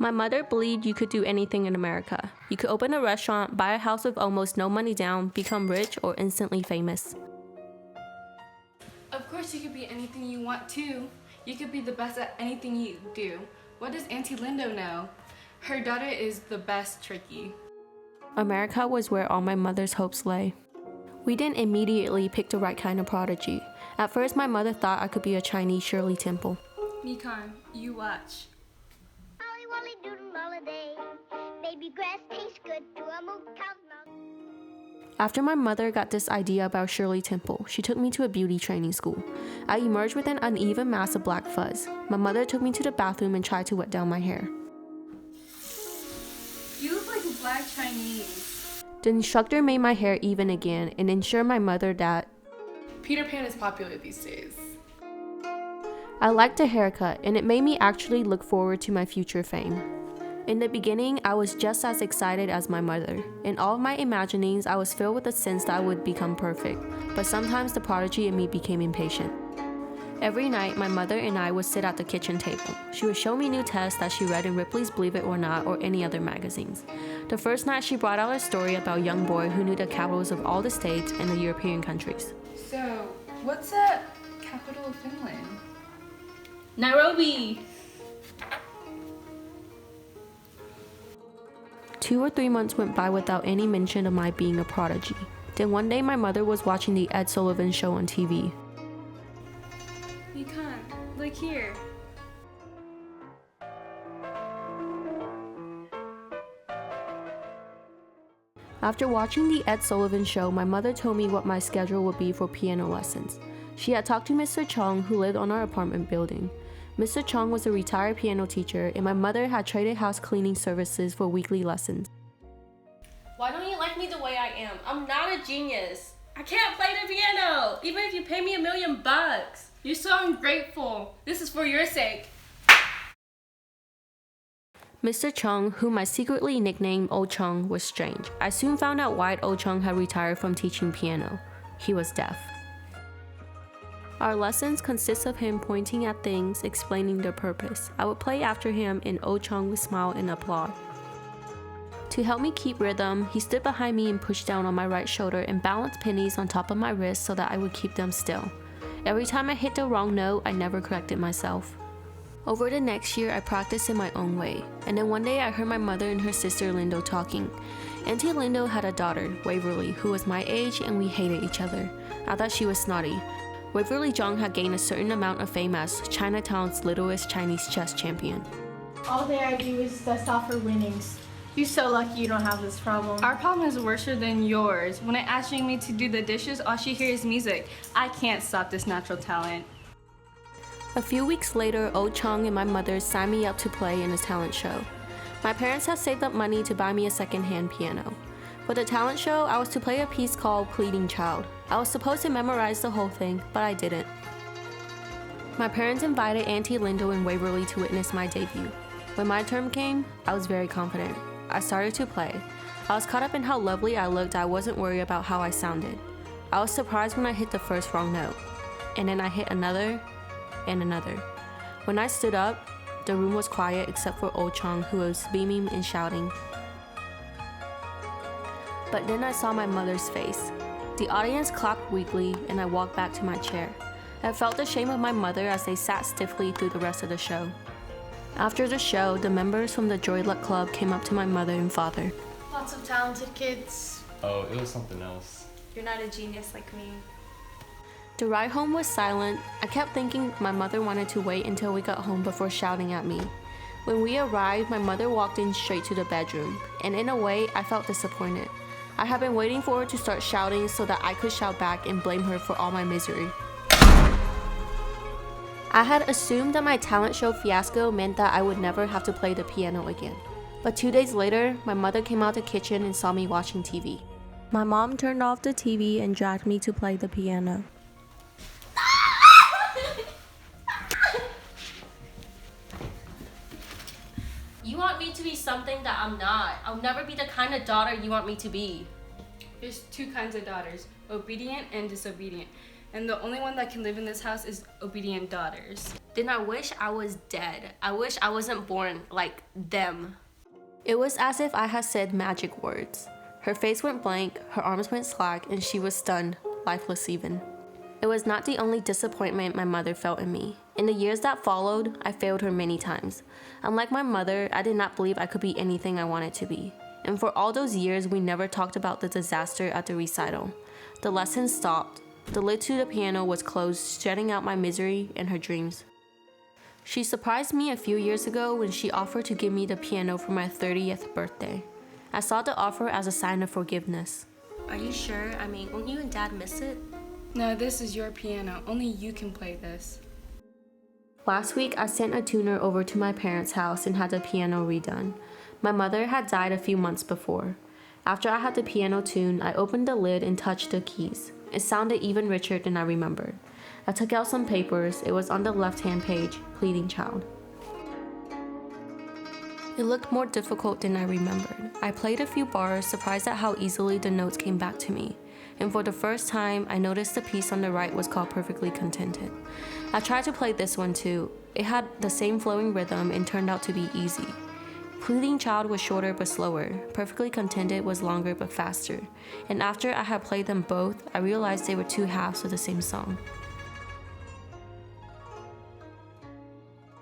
My mother believed you could do anything in America. You could open a restaurant, buy a house with almost no money down, become rich, or instantly famous. Of course you could be anything you want to. You could be the best at anything you do. What does Auntie Lindo know? Her daughter is the best Tricky. America was where all my mother's hopes lay. We didn't immediately pick the right kind of prodigy. At first, my mother thought I could be a Chinese Shirley Temple. Mikan, you watch. Ollie Wally Doodle Holiday. Baby grass tastes good to a moo cow's mouth. After my mother got this idea about Shirley Temple, she took me to a beauty training school. I emerged with an uneven mass of black fuzz. My mother took me to the bathroom and tried to wet down my hair. You look like a black Chinese. The instructor made my hair even again and ensured my mother that Peter Pan is popular these days. I liked the haircut, and it made me actually look forward to my future fame. In the beginning, I was just as excited as my mother. In all of my imaginings, I was filled with a sense that I would become perfect, but sometimes the prodigy in me became impatient. Every night, my mother and I would sit at the kitchen table. She would show me new tests that she read in Ripley's Believe It or Not or any other magazines. The first night, she brought out a story about a young boy who knew the capitals of all the states and the European countries. So, what's the capital of Finland? Nairobi! 2 or 3 months went by without any mention of my being a prodigy. Then one day my mother was watching the Ed Sullivan Show on TV. Mikan, look here. After watching the Ed Sullivan Show, my mother told me what my schedule would be for piano lessons. She had talked to Mr. Chong, who lived on our apartment building. Mr. Chong was a retired piano teacher, and my mother had traded house cleaning services for weekly lessons. Why don't you like me the way I am? I'm not a genius. I can't play the piano, even if you pay me $1 million. You're so ungrateful. This is for your sake. Mr. Chung, whom I secretly nicknamed Old Chung, was strange. I soon found out why Old Chung had retired from teaching piano. He was deaf. Our lessons consist of him pointing at things, explaining their purpose. I would play after him and Old Chung would smile and applaud. To help me keep rhythm, he stood behind me and pushed down on my right shoulder and balanced pennies on top of my wrist so that I would keep them still. Every time I hit the wrong note, I never corrected myself. Over the next year, I practiced in my own way, and then one day I heard my mother and her sister Lindo talking. Auntie Lindo had a daughter, Waverly, who was my age and we hated each other. I thought she was snotty. Waverly Zhang had gained a certain amount of fame as Chinatown's littlest Chinese chess champion. All day I do is dust off her winnings. You're so lucky you don't have this problem. Our problem is worse than yours. When I ask Jamie to do the dishes, all she hears is music. I can't stop this natural talent. A few weeks later, Old Chong and my mother signed me up to play in a talent show. My parents had saved up money to buy me a second-hand piano. For the talent show, I was to play a piece called Pleading Child. I was supposed to memorize the whole thing, but I didn't. My parents invited Auntie Lindo and Waverly to witness my debut. When my turn came, I was very confident. I started to play. I was caught up in how lovely I looked, I wasn't worried about how I sounded. I was surprised when I hit the first wrong note. And then I hit another and another. When I stood up, the room was quiet except for Old Chong, who was beaming and shouting. But then I saw my mother's face. The audience clapped weakly, and I walked back to my chair. I felt the shame of my mother as they sat stiffly through the rest of the show. After the show, the members from the Joy Luck Club came up to my mother and father. Lots of talented kids. Oh, it was something else. You're not a genius like me. The ride home was silent. I kept thinking my mother wanted to wait until we got home before shouting at me. When we arrived, my mother walked in straight to the bedroom, and in a way, I felt disappointed. I had been waiting for her to start shouting so that I could shout back and blame her for all my misery. I had assumed that my talent show fiasco meant that I would never have to play the piano again. But 2 days later, my mother came out the kitchen and saw me watching TV. My mom turned off the TV and dragged me to play the piano. You want me to be something that I'm not. I'll never be the kind of daughter you want me to be. There's two kinds of daughters, obedient and disobedient. and the only one that can live in this house is obedient daughters. Then I wish I was dead. I wish I wasn't born like them. It was as if I had said magic words. Her face went blank, her arms went slack, and she was stunned, lifeless even. It was not the only disappointment my mother felt in me. In the years that followed, I failed her many times. Unlike my mother, I did not believe I could be anything I wanted to be. And for all those years, we never talked about the disaster at the recital. The lesson stopped. The lid to the piano was closed, shutting out my misery and her dreams. She surprised me a few years ago when she offered to give me the piano for my 30th birthday. I saw the offer as a sign of forgiveness. Are you sure? I mean, won't you and Dad miss it? No, this is your piano. Only you can play this. Last week, I sent a tuner over to my parents' house and had the piano redone. My mother had died a few months before. After I had the piano tuned, I opened the lid and touched the keys. It sounded even richer than I remembered. I took out some papers. It was on the left-hand page, Pleading Child. It looked more difficult than I remembered. I played a few bars, surprised at how easily the notes came back to me. And for the first time, I noticed the piece on the right was called Perfectly Contented. I tried to play this one too. It had the same flowing rhythm and turned out to be easy. Pleading Child was shorter but slower. Perfectly Contented was longer but faster. And after I had played them both, I realized they were two halves of the same song.